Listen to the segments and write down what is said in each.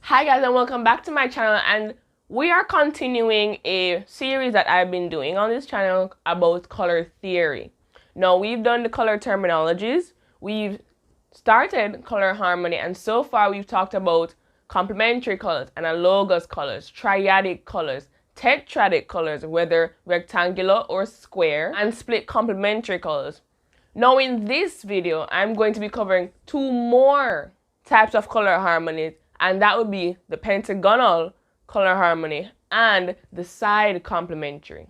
Hi guys, and welcome back to my channel, and we are continuing a series that I've been doing on this channel about color theory. Now, we've done the color terminologies, we've started color harmony, and so far we've talked about complementary colors, analogous colors, triadic colors, tetradic colors, whether rectangular or square, and split complementary colors. Now in this video, I'm going to be covering two more types of color harmonies, and that would be the pentagonal color harmony and the side complementary.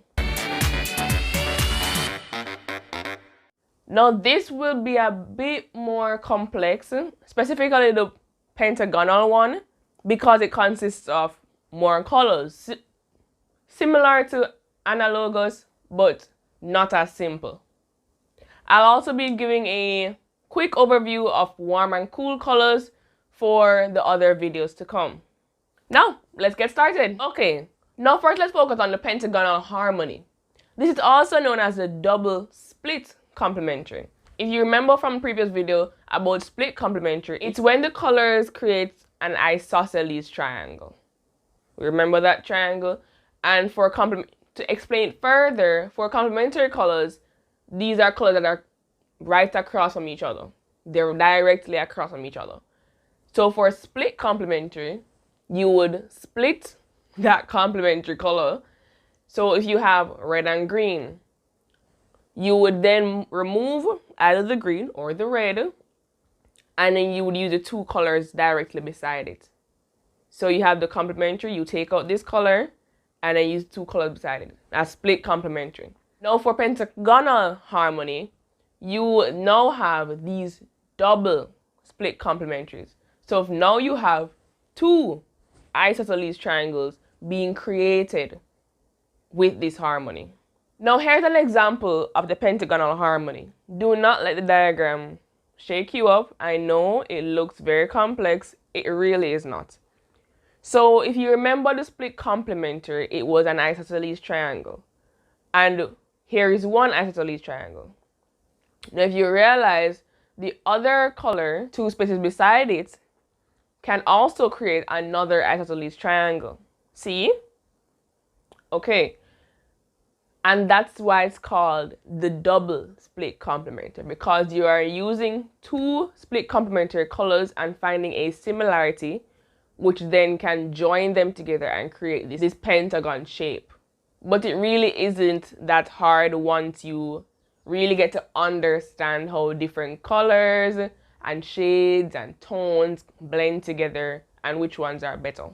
Now this will be a bit more complex, specifically the pentagonal one, because it consists of more colors, similar to analogous but not as simple. I'll also be giving a quick overview of warm and cool colors for the other videos to come. Now, let's get started. Okay, now first let's focus on the pentagonal harmony. This is also known as the double split complementary. If you remember from the previous video about split complementary, it's when the colors create an isosceles triangle. Remember that triangle? And to explain it further, for complementary colors, these are colors that are right across from each other. They're directly across from each other. So for split complementary, you would split that complementary color. So if you have red and green, you would then remove either the green or the red, and then you would use the two colors directly beside it. So you have the complementary, you take out this color, and then use two colors beside it. That's split complementary. Now for pentagonal harmony, you now have these double split complementaries. So if now you have two isosceles triangles being created with this harmony. Now here's an example of the pentagonal harmony. Do not let the diagram shake you up. I know it looks very complex. It really is not. So if you remember the split complementary, it was an isosceles triangle. And here is one isosceles triangle. Now if you realize the other color, two spaces beside it, can also create another isosceles triangle. See? Okay. And that's why it's called the double split complementary, because you are using two split complementary colors and finding a similarity, which then can join them together and create this pentagon shape. But it really isn't that hard once you really get to understand how different colors and shades and tones blend together and which ones are better.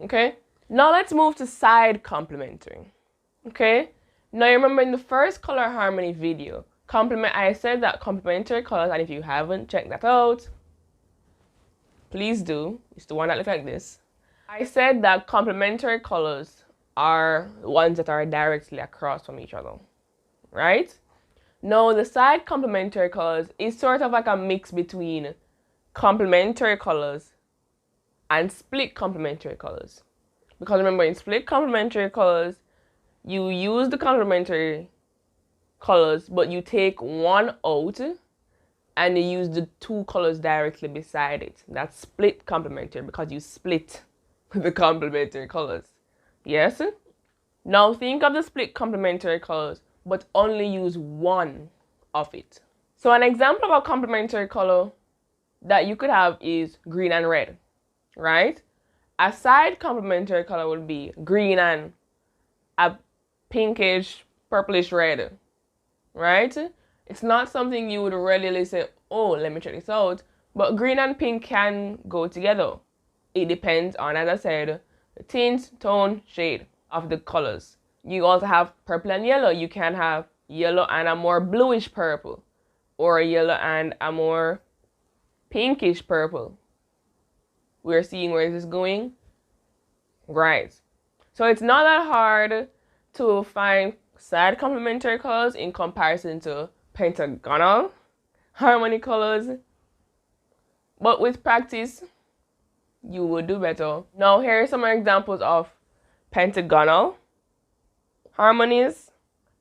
Okay? Now let's move to side complementary. Okay? Now you remember in the first color harmony video, I said that complementary colors, and if you haven't checked that out, please do. It's the one that looks like this. I said that complementary colors are ones that are directly across from each other, right? Now the side complementary colors is sort of like a mix between complementary colors and split complementary colors. Because remember, in split complementary colors, you use the complementary colors, but you take one out and you use the two colors directly beside it. That's split complementary, because you split the complementary colors. Yes? Now think of the split complementary colors, but only use one of it. So an example of a complementary color that you could have is green and red, right? A side complementary color would be green and a pinkish, purplish red, right? It's not something you would readily say, oh, let me check this out. But green and pink can go together. It depends on, as I said, the tint, tone, shade of the colors. You also have purple and yellow. You can have yellow and a more bluish purple, or yellow and a more pinkish purple. We're seeing where this is going. Right. So it's not that hard to find side complementary colors in comparison to pentagonal harmony colors. But with practice, you will do better. Now here are some examples of pentagonal harmonies,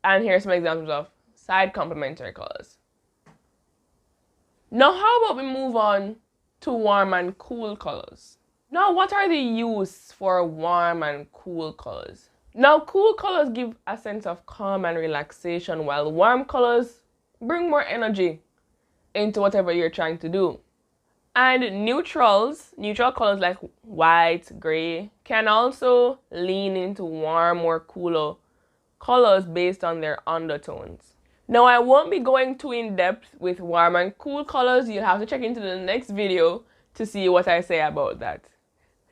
and here's some examples of side complementary colors. Now how about we move on to warm and cool colors? Now, what are the use for warm and cool colors? Now, cool colors give a sense of calm and relaxation, while warm colors bring more energy into whatever you're trying to do. And neutral colors like white, gray, can also lean into warm or cooler colors based on their undertones. Now, I won't be going too in depth with warm and cool colors. You'll have to check into the next video to see what I say about that.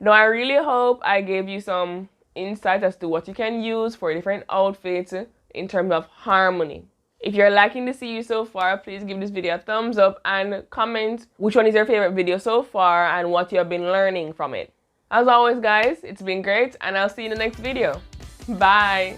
Now, I really hope I gave you some insight as to what you can use for different outfits in terms of harmony. If you're liking the series so far, please give this video a thumbs up and comment which one is your favorite video so far and what you have been learning from it. As always, guys, it's been great, and I'll see you in the next video. Bye!